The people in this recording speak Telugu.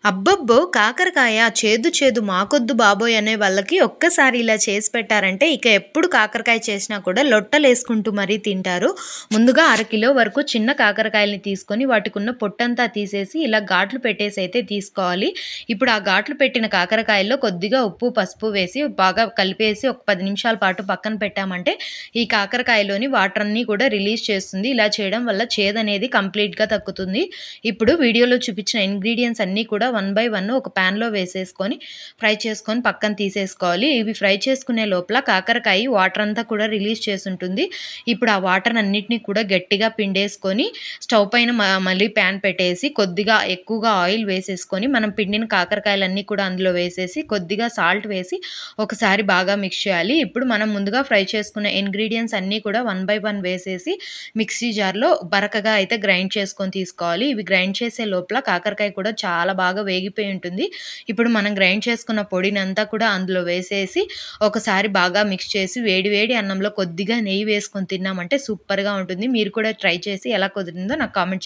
అబ్బబ్బో! కాకరకాయ చేదు చేదు మాకొద్దు బాబోయ్! అనే వాళ్ళకి ఒక్కసారి ఇలా చేసి పెట్టారంటే ఇక ఎప్పుడు కాకరకాయ చేసినా కూడా లొట్టలేసుకుంటూ మరీ తింటారు. ముందుగా అరకిలో వరకు చిన్న కాకరకాయలని తీసుకొని వాటికున్న పొట్టంతా తీసేసి ఇలా ఘాట్లు పెట్టేసైతే తీసుకోవాలి. ఇప్పుడు ఆ ఘాట్లు పెట్టిన కాకరకాయల్లో కొద్దిగా ఉప్పు, పసుపు వేసి బాగా కలిపేసి ఒక 10 నిమిషాల పాటు పక్కన పెట్టామంటే ఈ కాకరకాయలోని వాటర్ అన్నీ కూడా రిలీజ్ చేస్తుంది. ఇలా చేయడం వల్ల చేదనేది కంప్లీట్‌గా తగ్గుతుంది. ఇప్పుడు వీడియోలో చూపించిన ఇంగ్రీడియెంట్స్ అన్నీ కూడా వన్ బై వన్ ఒక ప్యాన్‌లో వేసేసుకొని ఫ్రై చేసుకొని పక్కన తీసేసుకోవాలి. ఇవి ఫ్రై చేసుకునే లోపల కాకరకాయ వాటర్ అంతా కూడా రిలీజ్ చేసుంటుంది. ఇప్పుడు ఆ వాటర్ అన్నిటిని కూడా గట్టిగా పిండేసుకొని స్టవ్ పైన మళ్ళీ ప్యాన్ పెట్టేసి కొద్దిగా ఎక్కువగా ఆయిల్ వేసేసుకొని మనం పిండిన కాకరకాయలన్నీ కూడా అందులో వేసేసి కొద్దిగా సాల్ట్ వేసి ఒకసారి బాగా మిక్స్ చేయాలి. ఇప్పుడు మనం ముందుగా ఫ్రై చేసుకున్న ఇంగ్రీడియెంట్స్ అన్నీ కూడా వన్ బై వన్ వేసేసి మిక్సీ జార్‌లో బరకగా అయితే గ్రైండ్ చేసుకొని తీసుకోవాలి. ఇవి గ్రైండ్ చేసే లోపల కాకరకాయ కూడా చాలా బాగా వేగిపోయి ఉంటుంది. ఇప్పుడు మనం గ్రైండ్ చేసుకున్న పొడినంతా కూడా అందులో వేసేసి ఒకసారి బాగా మిక్స్ చేసి వేడి వేడి అన్నంలో కొద్దిగా నెయ్యి వేసుకొని తిన్నామంటే సూపర్‌గా ఉంటుంది. మీరు కూడా ట్రై చేసి ఎలా కుదిరిందో నాకు కామెంట్